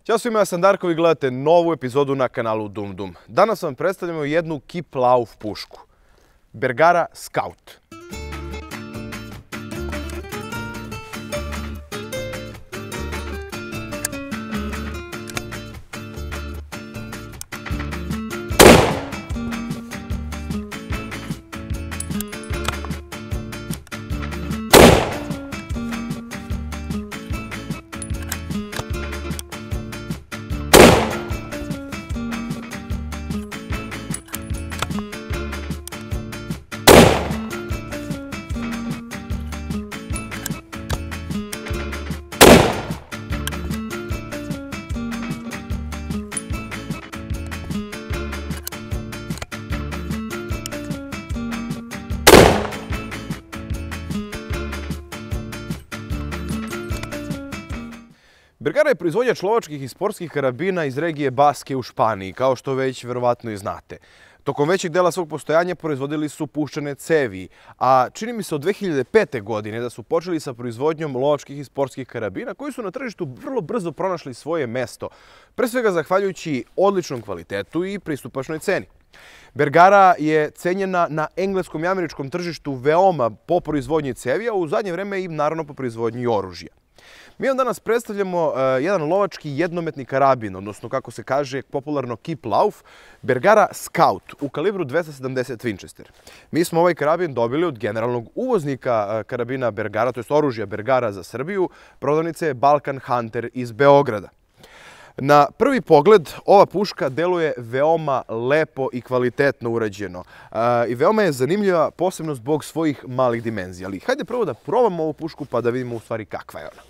Ćao svima, ja sam Darko, vi gledate novu epizodu na kanalu Dum Dum. Danas vam predstavljamo jednu Kiplauf pušku. Bergara Scout. Bergara je proizvođač lovačkih i sportskih karabina iz regije Baske u Španiji, kao što već verovatno i znate. Tokom većeg dela svog postojanja proizvodili su puščane cevi, a čini mi se od 2005. godine da su počeli sa proizvodnjom lovačkih i sportskih karabina koji su na tržištu vrlo brzo pronašli svoje mesto, pre svega zahvaljujući odličnom kvalitetu i pristupačnoj ceni. Bergara je cenjena na engleskom i američkom tržištu veoma po proizvodnji cevi, a u zadnje vreme i naravno po proizvodnji oružja. Mi vam danas predstavljamo jedan lovački jednometni karabin, odnosno kako se kaže popularno Kiplauf, Bergara Scout u kalibru 270 Winchester. Mi smo ovaj karabin dobili od generalnog uvoznika karabina Bergara, to jest oružja Bergara za Srbiju, prodavnice Balkan Hunter iz Beograda. Na prvi pogled ova puška deluje veoma lepo i kvalitetno urađeno i veoma je zanimljiva, posebno zbog svojih malih dimenzija. Ali hajde prvo da probamo ovu pušku pa da vidimo u stvari kakva je ona.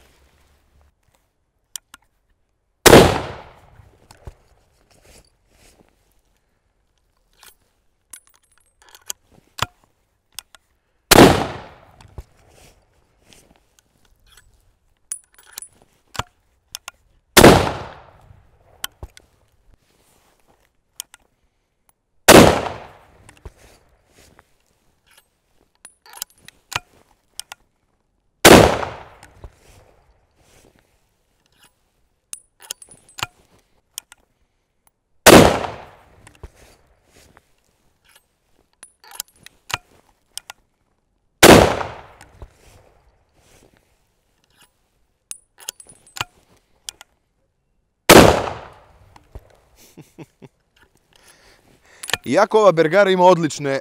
Iako ova Bergara ima odlične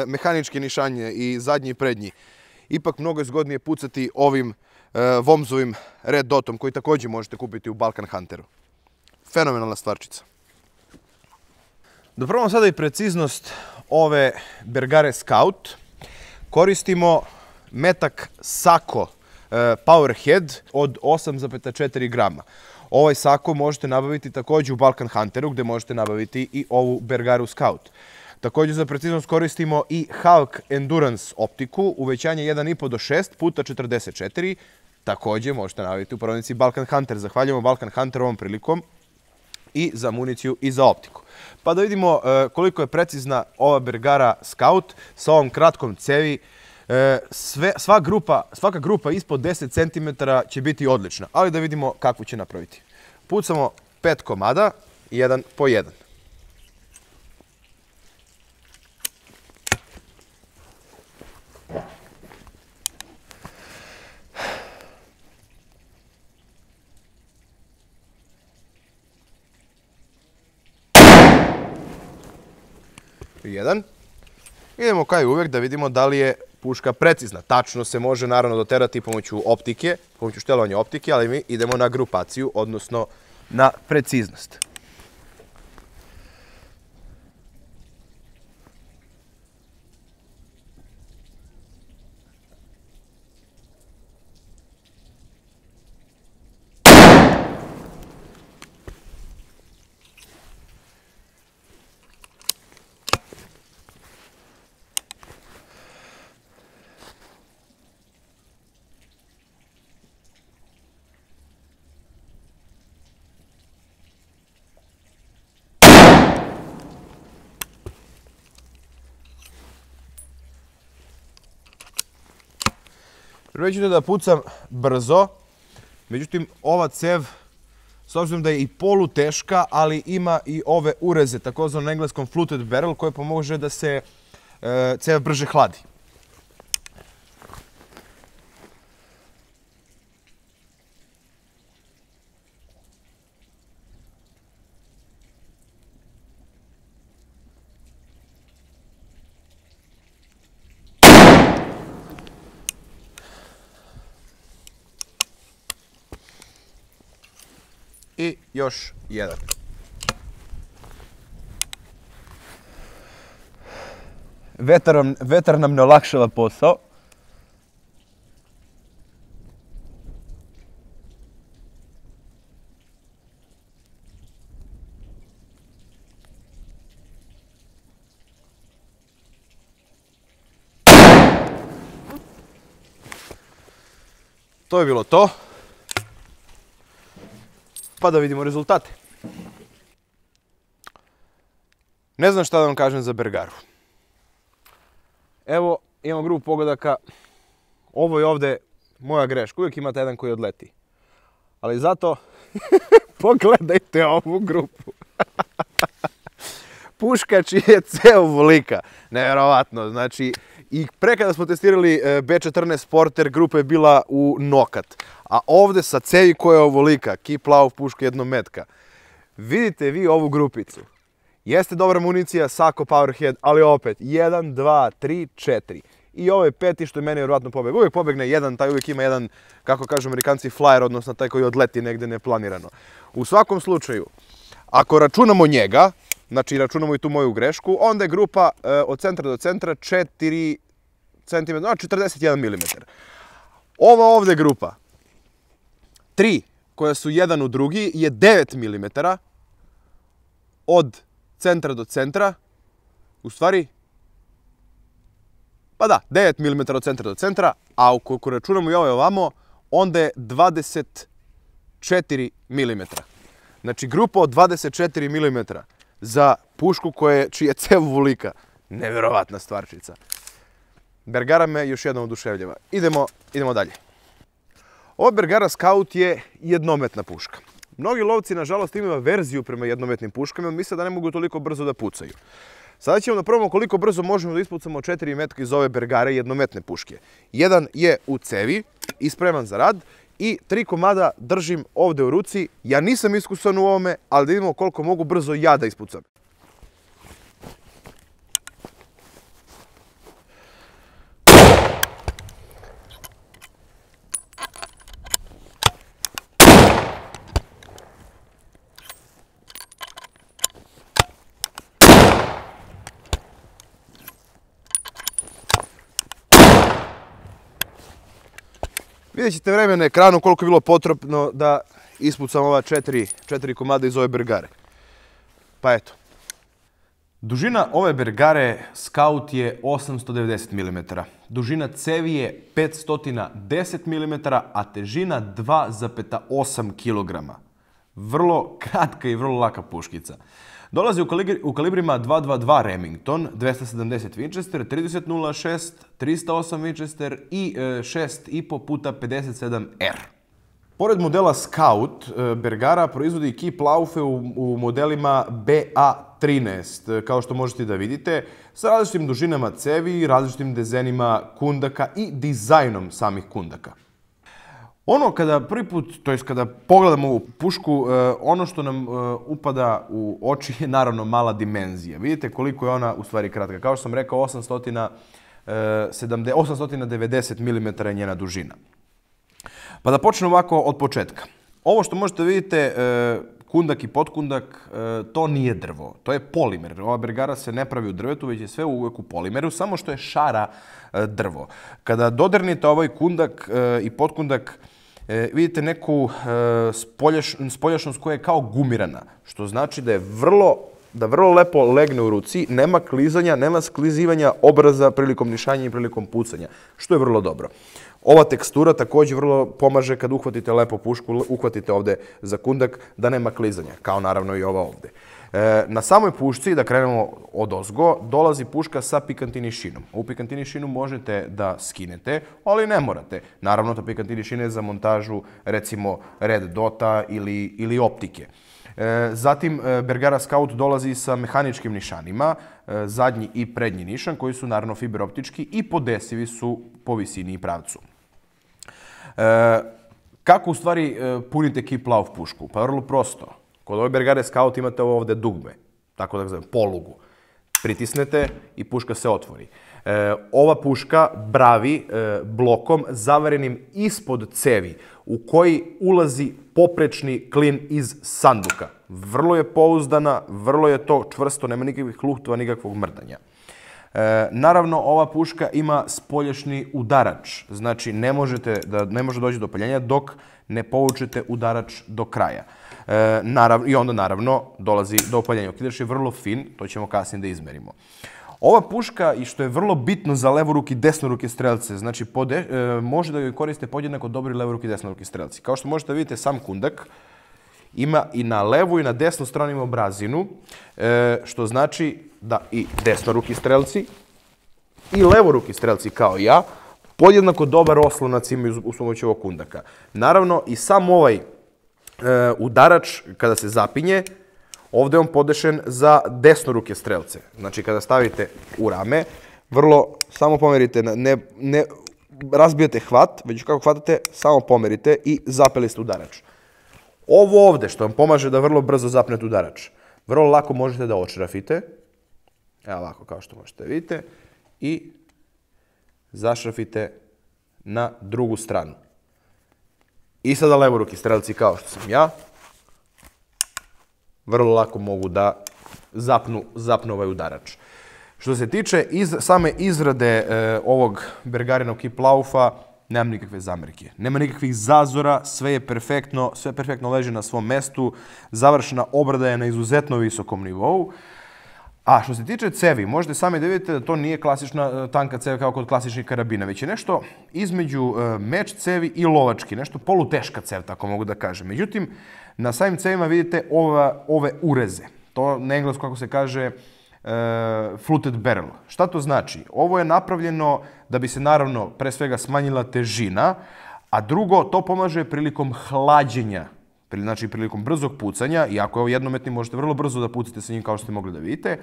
mehaničke nišanje i zadnji i prednji, ipak mnogo je zgodnije pucati ovim Vomzovim Red Dotom koji također možete kupiti u Balkan Hunteru. Fenomenalna stvarčica. Da probamo sada i preciznost ove Bergare Scout. Koristimo metak Sako Powerhead od 8,4 grama. Ovaj sako možete nabaviti također u Balkan Hunteru, gde možete nabaviti i ovu Bergaru Scout. Također za preciznost koristimo i Hawk Endurance optiku, uvećanje 1,5 do 6 puta 44. Također možete nabaviti u prodavnici Balkan Hunter. Zahvaljujemo Balkan Hunter ovom prilikom i za municiju i za optiku. Pa da vidimo koliko je precizna ova Bergara Scout sa ovom kratkom cevi. Svaka grupa ispod 10 cm će biti odlična, ali da vidimo kakvu će napraviti. Pucamo 5 komada, jedan po jedan. Jedan. Idemo kao i uvijek da vidimo da li je puška precizna. Tačno se može naravno doterati pomoću optike, pomoću štelovanja optike, ali mi idemo na grupaciju, odnosno na preciznost. Prvo ću da pucam brzo, međutim ova cev s obzirom da je i poluteška, ali ima i ove ureze, takozvano na engleskom fluted barrel, koje pomože da se cev brže hladi. I još jedan. Vetar nam ne olakšava posao. To je bilo to. Pa da vidimo rezultate. Ne znam šta da vam kažem za Bergaru. Evo, imamo grupu pogodaka. Ovo je ovde moja greška. Uvijek imate jedan koji odleti. Ali zato, pogledajte ovu grupu. Puška čiji je ceo volika. Nevjerovatno. Znači, i pre kada smo testirali B14 Porter, grupa je bila u nokat. A ovde sa cevi koja je ovolika, Keep Lauf puška jednometka. Vidite vi ovu grupicu. Jeste dobra municija, Sako Powerhead, ali opet 1, 2, 3, 4. I ovo je peti što je meni vjerovatno pobeg. Uvijek pobegne jedan, taj uvijek ima jedan, kako kažu Amerikanci, flyer, odnosno taj koji odleti negde neplanirano. U svakom slučaju, ako računamo njega, znači računamo i tu moju grešku, onda je grupa od centra do centra 4 cm, 41 mm. Ova ovde grupa, 3 koja su jedan u drugi, je 9 mm od centra do centra. U stvari, pa da, 9 mm od centra do centra, a ukoliko računamo i ovaj ovamo, onda je 24 mm. Znači, grupa od 24 mm za pušku čiji je cev volika. Nevjerovatna stvarčica. Bergara me još jednom oduševljava. Idemo dalje. Ova Bergara Scout je jednometna puška. Mnogi lovci, nažalost, imaju averziju prema jednometnim puškama i misle da ne mogu toliko brzo da pucaju. Sada ćemo da probamo koliko brzo možemo da ispucamo 4 metka iz ove Bergare jednometne puške. Jedan je u cevi i spreman za rad i 3 komada držim ovde u ruci. Ja nisam iskusan u ovome, ali da vidimo koliko mogu brzo ja da ispucam. Vidjet ćete vreme na ekranu koliko je bilo potrebno da ispucam ova 4 komada iz ove Bergare. Pa eto. Dužina ove Bergare Scout je 890 mm. Dužina cevi je 510 mm, a težina 2,8 kg. Vrlo kratka i vrlo laka puškica. Dolazi u kalibrima 222 Remington, 270 Winchester, 30.06, 308 Winchester i 6,5 puta 57R. Pored modela Scout, Bergara proizvodi Keep Laufe u modelima BA13, kao što možete da vidite, sa različitim dužinama cevi, različitim dezenima kundaka i dizajnom samih kundaka. Ono kada prvi put, to jest kada pogledamo ovu pušku, ono što nam upada u oči je naravno mala dimenzija. Vidite koliko je ona u stvari kratka. Kao što sam rekao, 890 mm je njena dužina. Pa da počnemo ovako od početka. Ovo što možete vidite, kundak i potkundak, to nije drvo, to je polimer. Ova Bergara se ne pravi u drvetu, već je sve uvek u polimeru, samo što je šara drvo. Kada dodirnete ovaj kundak i potkundak, vidite neku spoljašnost koja je kao gumirana, što znači da je vrlo lepo legne u ruci, nema klizanja, nema sklizivanja obraza prilikom nišanja i prilikom pucanja, što je vrlo dobro. Ova tekstura također vrlo pomaže kad uhvatite lepo pušku, uhvatite ovde za kundak, da nema klizanja, kao naravno i ova ovde. Na samoj pušci, da krenemo od ozgo, dolazi puška sa pikantini šinom. Ovu pikantini šinu možete da skinete, ali ne morate. Naravno, ta pikantini šina je za montažu, recimo, red dota ili optike. Zatim, Bergara Scout dolazi sa mehaničkim nišanima, zadnji i prednji nišan, koji su naravno fiberoptički i podesivi su po visini i pravcu. Kako u stvari punite Keep Lauf pušku? Pa vrlo prosto. Kod ove Bergare Scout imate ovde dugme, tako da zovem, polugu. Pritisnete i puška se otvori. Ova puška bravi blokom zavarenim ispod cevi u koji ulazi poprečni klin iz sanduka. Vrlo je pouzdana, vrlo je to čvrsto, nema nikakvih luhtova, nikakvog mrdanja. Naravno, ova puška ima spoljašnji udarač, znači ne može doći do paljenja dok ne povučete udarač do kraja. I onda naravno dolazi do opaljenja. Okidač je vrlo fin, to ćemo kasnije da izmerimo. Ova puška, i što je vrlo bitno za levoruki i desnoruke strelce, znači može da joj koriste podjednako dobri levoruki i desnoruki strelci. Kao što možete vidite, sam kundak ima i na levu i na desnu stranu ima obrazinu, što znači da i desnoruki strelci i levoruki strelci kao ja podjednako dobar oslonac imaju uz pomoć ovog kundaka. Naravno, i sam ovaj udarač, kada se zapinje, ovdje je on podešen za desnoruke strelce. Znači, kada stavite u rame, samo pomerite, ne razbijate hvat, već kako hvatate, samo pomerite i zapeli ste udarač. Ovo ovdje, što vam pomaže da vrlo brzo zapnete udarač, vrlo lako možete da očrafite, evo ovako kao što možete vidite, i zašrafite na drugu stranu. I sada levoruki strelci kao što sam ja, vrlo lako mogu da zapnu ovaj udarač. Što se tiče same izrade ovog Bergarinog Keep Laufa, nemam nikakve zamerke. Nema nikakvih zazora, sve je perfektno, sve perfektno leži na svom mestu, završena obrada je na izuzetno visokom nivou. A što se tiče cevi, možete sami da vidite da to nije klasična tanka cev kao kod klasičnih karabina, već je nešto između meč cevi i lovački, nešto poluteška cev, tako mogu da kažem. Međutim, na samim cevima vidite ove ureze. To na englesku, kako se kaže, fluted barrel. Šta to znači? Ovo je napravljeno da bi se naravno pre svega smanjila težina, a drugo, to pomaže prilikom hlađenja, znači prilikom brzog pucanja, i ako je ovo jednometni, možete vrlo brzo da pucite sa njim kao što ste mogli da vidite,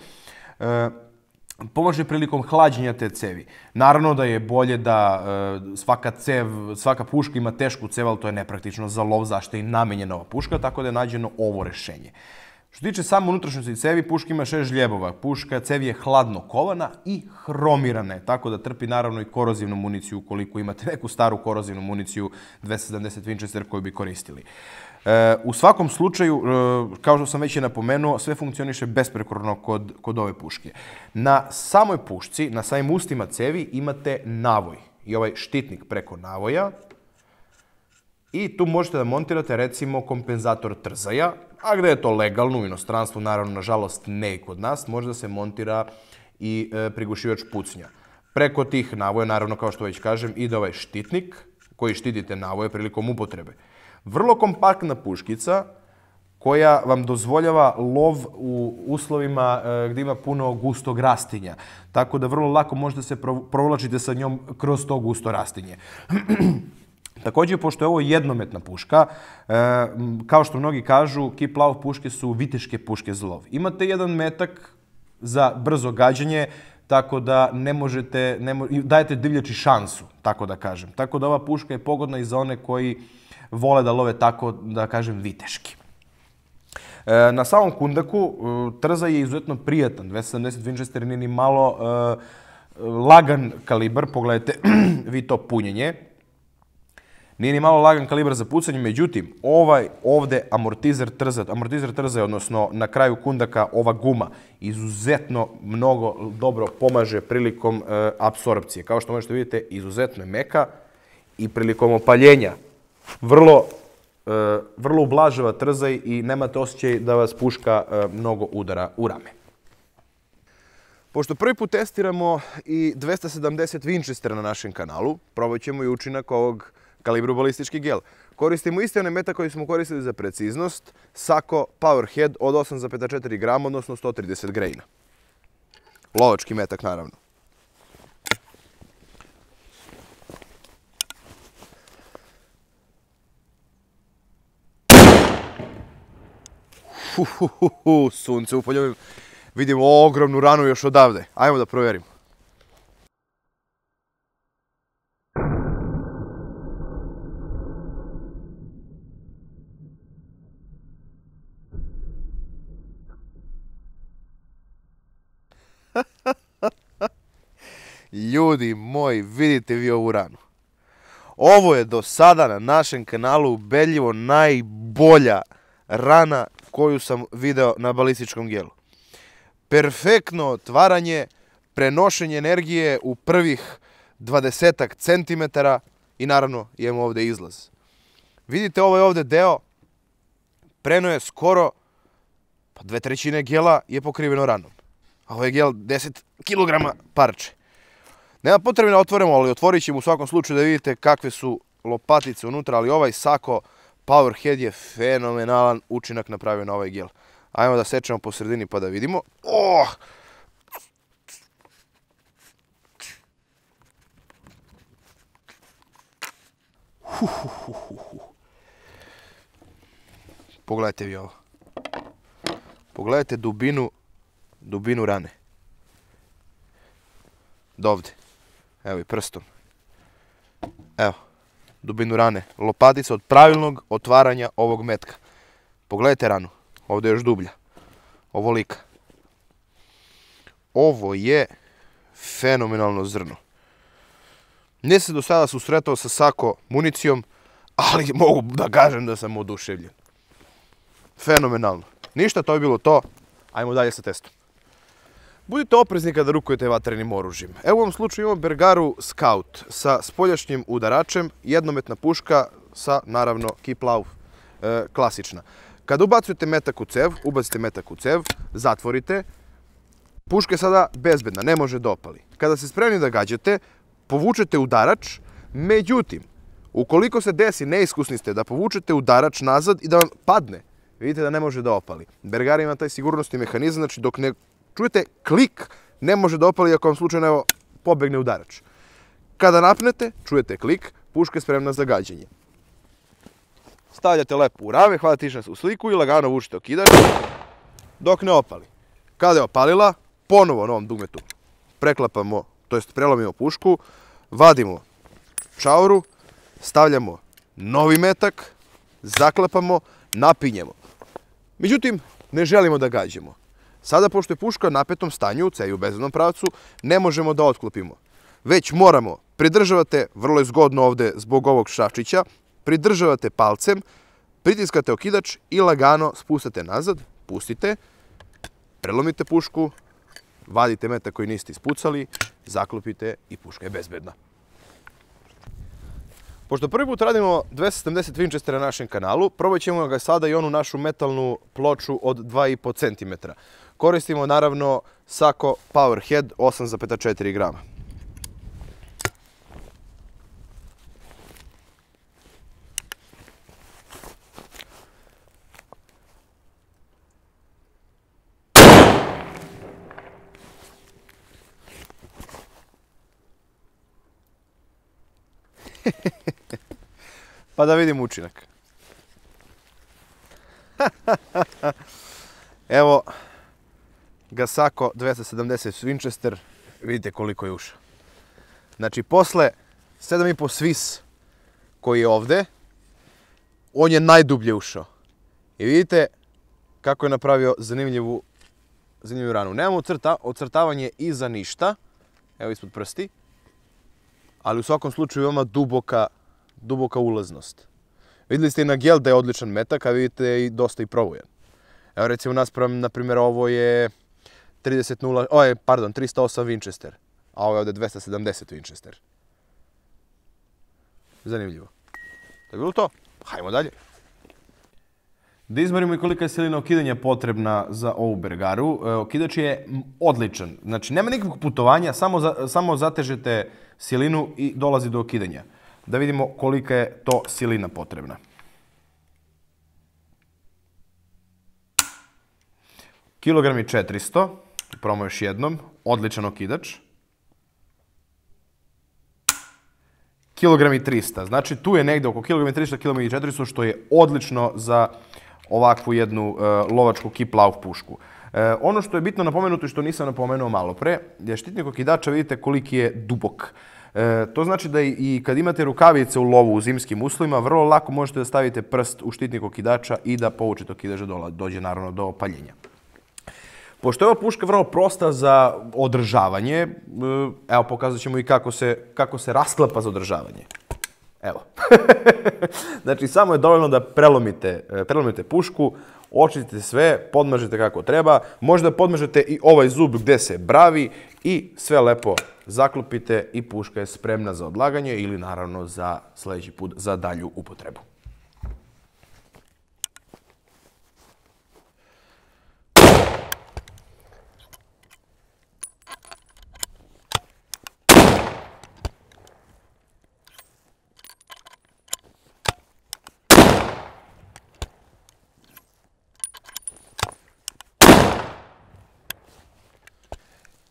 pomaže prilikom hlađenja te cevi. Naravno da je bolje da svaka puška ima tešku cev, ali to je nepraktično za lov, zašto je i namenjena ova puška, tako da je nađeno ovo rešenje. Što tiče samo unutrašnjosti cevi, puška ima 6 žljebova. Cev je hladno kovana i hromirana je, tako da trpi naravno i korozivnu municiju ukoliko imate neku staru korozivnu municiju 270 Winchester koju bi koristili. U svakom slučaju, kao što sam već i napomenuo, sve funkcioniše besprekorno kod ove puške. Na samoj pušci, na samim ustima cevi imate navoj i ovaj štitnik preko navoja i tu možete da montirate recimo kompenzator trzaja, a gde je to legalno u inostranstvu, naravno, nažalost, ne i kod nas, može da se montira i prigušivač pucnja. Preko tih navoja, naravno, kao što već kažem, ide ovaj štitnik koji štitite navoje prilikom upotrebe. Vrlo kompaktna puškica koja vam dozvoljava lov u uslovima gdje ima puno gustog rastinja. Tako da vrlo lako možete se provlačiti sa njom kroz to gusto rastinje. Također, pošto je ovo jednometna puška, kao što mnogi kažu, Keep Lauf puške su viteške puške za lov. Imate jedan metak za brzo gađanje, tako da dajete divljači šansu, tako da kažem. Tako da ova puška je pogodna i za one koji vole da love tako, da kažem, viteški. Na samom kundaku trzaj je izuzetno prijatan. 270 Winchester nije ni malo lagan kalibar, pogledajte vi to punjenje. Nije ni malo lagan kalibar za pucanje, međutim, ovaj ovde amortizer trzaja, odnosno na kraju kundaka ova guma, izuzetno mnogo dobro pomaže prilikom apsorpcije. Kao što možete vidjeti, izuzetno je meka i prilikom opaljenja vrlo ublažava trzaj i nemate osjećaj da vas puška mnogo udara u rame. Pošto prvi put testiramo i 270 Winchestera na našem kanalu, probat ćemo i učinak ovog kalibru balistički gel. Koristimo isti onaj metak koji smo koristili za preciznost, Sako Powerhead od 8,4 grama, odnosno 130 graina. Lovački metak, naravno. Sunce upaljujem. Vidimo ogromnu ranu još odavde. Ajmo da provjerimo. Ljudi moji, vidite vi ovu ranu. Ovo je do sada na našem kanalu ubedljivo najbolja rana koju sam video na balističkom gelu. Perfektno otvaranje, prenošenje energije u prvih 20 cm i naravno imamo ovdje izlaz. Vidite ovaj ovdje deo, preno je skoro 2/3 gela je pokriveno ranom. A ovo je gel 10 kg parče. Nema potrebe da otvorimo, ali otvorit ćemo u svakom slučaju da vidite kakve su lopatice unutra, ali ovaj Sako Powerhead je fenomenalan učinak napravio na ovaj gel. Ajmo da sečemo po sredini pa da vidimo. Pogledajte vi ovo. Pogledajte dubinu rane. Do ovdje. Evo i prstom. Evo, dubinu rane. Lopatica od pravilnog otvaranja ovog metka. Pogledajte ranu. Ovdje je još dublja. Ovolika. Ovo je fenomenalno zrno. Nije se do sada susretao sa Sako municijom, ali mogu da kažem da sam oduševljen. Fenomenalno. Ništa, to je bilo to. Ajmo dalje sa testom. Budite oprezni kada rukujete vatrenim oružjem. Evo u ovom slučaju imamo Bergaru Scout sa spoljašnjim udaračem, jednometna puška sa, naravno, Kiplauf, klasična. Kada ubacujete metak u cev, zatvorite, puška je sada bezbedna, ne može da opali. Kada ste spremni da gađate, povučete udarač, međutim, ukoliko se desi, neiskusni ste, da povučete udarač nazad i da vam padne, vidite da ne može da opali. Bergara ima taj sigurnosni mehanizam, znači dok ne čujete klik, ne može da opali ako vam slučajno pobegne udarač. Kada napnete, čujete klik, puška je spremna za gađanje. Stavljate lepo u rame, hvatate išnas u sliku i lagano vučite okidač dok ne opali. Kada je opalila, ponovo na ovom dugmetu preklapamo, to jest prelomimo pušku, vadimo čauru, stavljamo novi metak, zaklepamo, napinjemo. Međutim, ne želimo da gađamo. Sada, pošto je puška u napetom stanju, u cevi u bezbednom pravcu, ne možemo da otklopimo. Već moramo, pridržavate, vrlo je zgodno ovdje zbog ovog šrafčića, pridržavate palcem, pritiskate okidač i lagano spustate nazad, pustite, prelomite pušku, vadite metak koji niste ispucali, zaklopite i puška je bezbedna. Pošto prvi put radimo 270 Winchestera na našem kanalu, probat ćemo ga sada i onu našu metalnu ploču od 2,5 cm. Koristimo naravno Sako Powerhead 8,4 grama. Pa da vidim učinak. Evo ga Sako 270 Winchester, vidite koliko je ušao. Znači posle 7,5 Swiss koji je ovdje, on je najdublje ušao. I vidite kako je napravio zanimljivu ranu. Nemamo ocrtavanje iza ništa, evo ispod prsti, ali u svakom slučaju veoma duboka ulaznost. Vidjeli ste i na gel da je odličan metak, a vidite i dosta i probujan. Evo recimo naspram, na primjer, ovo je 308 Winchester, a ovo je ovdje 270 Winchester. Zanimljivo. To je bilo to. Hajmo dalje. Da izmerimo i kolika je silina okidanja potrebna za ovu Bergaru. Okidač je odličan. Znači, nema nikakvog putovanja, samo zatežete silinu i dolazi do okidanja. da vidimo kolika je to silina potrebna. Kilogram i 400, probamo još jednom, odličan okidač. Kilogram i 300, znači tu je negde oko kilogram i 300, kilogram i 400, što je odlično za ovakvu jednu lovačku Kip Lauf pušku. Ono što je bitno napomenuto i što nisam napomenuo malo pre, je štitnik okidača, vidite koliki je dubok. To znači da i kad imate rukavice u lovu u zimskim uslovima, vrlo lako možete da stavite prst u štitnik okidača i da povučete okidač da dođe naravno do paljenja. Pošto je ova puška vrlo prosta za održavanje, evo pokazat ćemo i kako se rasklapa za održavanje. Evo. Znači, samo je dovoljno da prelomite pušku, očistite sve, podmažete kako treba, možda podmažete i ovaj zub gde se bravi i sve lepo zaklopite i puška je spremna za odlaganje ili naravno za sljedeći put za dalju upotrebu.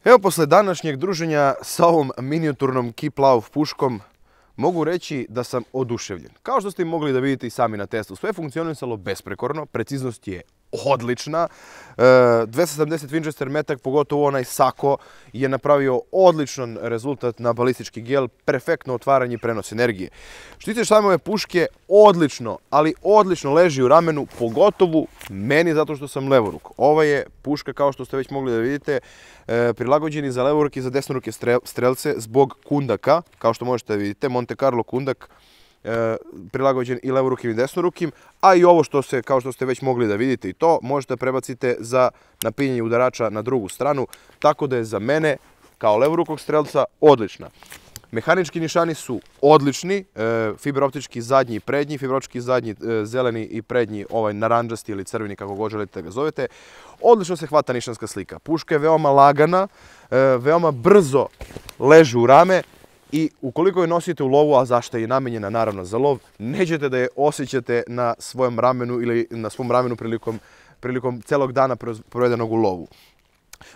Evo, posle današnjeg druženja sa ovom minijaturnom Kip Lauf puškom, mogu reći da sam oduševljen. Kao što ste mogli da vidite i sami na testu, sve funkcionisalo besprekorno, preciznost je odlična. 270 Winchester metak, pogotovo onaj Sako, je napravio odličan rezultat na balistički gel, perfektno otvaranje i prenos energije. Što tiče same ove puške, odlično, ali odlično leži u ramenu, pogotovo meni zato što sam levoruk. Ova je puška, kao što ste već mogli da vidite, prilagođeni za levoruke i za desnoruke strelce zbog kundaka, kao što možete da vidite, Monte Carlo kundak, prilagođen i levorukim i desnorukim, a i ovo što se, kao što ste već mogli da vidite i to, možete da prebacite za napinjanje udarača na drugu stranu, tako da je za mene, kao levorukog strelca, odlična. Mehanički nišani su odlični, fiberoptički zadnji i prednji, fiberoptički zadnji zeleni i prednji, ovaj naranđasti ili crveni, kako god želite da ga zovete. Odlično se hvata nišanska slika. Puška je veoma lagana, veoma brzo leže u rame i ukoliko je nosite u lovu, a zašto je namenjena naravno za lov, nećete da je osjećate na svojem ramenu ili na svom ramenu prilikom celog dana provedenog u lovu.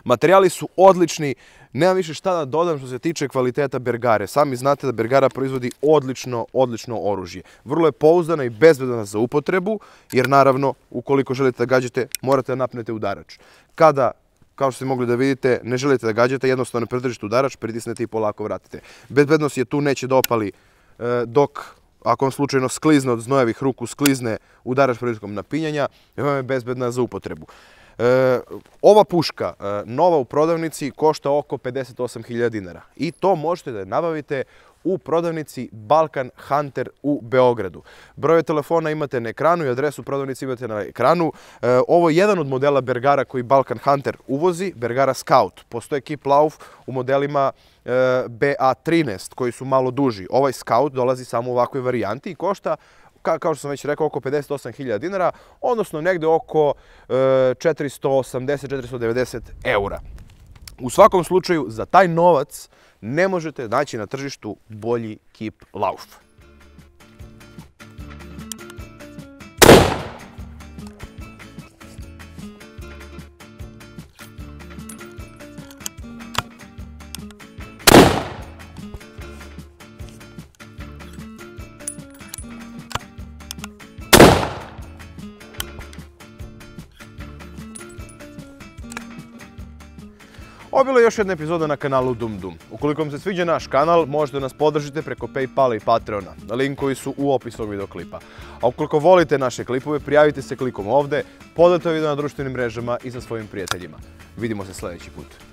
Materijali su odlični, nema više šta da dodam što se tiče kvaliteta Bergare. Sami znate da Bergara proizvodi odlično oružje. Vrlo je pouzdana i bezbedna za upotrebu, jer naravno, ukoliko želite da gađate, morate da napnete udarač. Kada, kao što ste mogli da vidite, ne želite da gađate, jednostavno predržite udarač, pritisnete i polako vratite. Bezbednost je tu, neće da opali dok, ako vam slučajno sklizne od znojevih ruku, sklizne udarač prilikom napinjanja, veoma je bezbedna za upotrebu. Ova puška, nova u prodavnici, košta oko 58.000 dinara i to možete da nabavite u prodavnici Balkan Hunter u Beogradu. Brojeve telefona imate na ekranu i adresu prodavnice imate na ekranu. Ovo je jedan od modela Bergara koji Balkan Hunter uvozi, Bergara Scout. Postoje Kip Lauf u modelima BA13 koji su malo duži. Ovaj Scout dolazi samo u ovakvoj varijanti i košta, kao što sam već rekao, oko 58.000 dinara, odnosno negde oko 480-490 eura. U svakom slučaju, za taj novac ne možete naći na tržištu bolji Kip Lauf. Ovo je bila još jedna epizoda na kanalu Dum Dum. Ukoliko vam se sviđa naš kanal, možete nas podržite preko Paypala i Patreona. Linkovi su u opisu ovog videoklipa. A ukoliko volite naše klipove, prijavite se klikom ovde, podajte video na društvenim mrežama i sa svojim prijateljima. Vidimo se sljedeći put.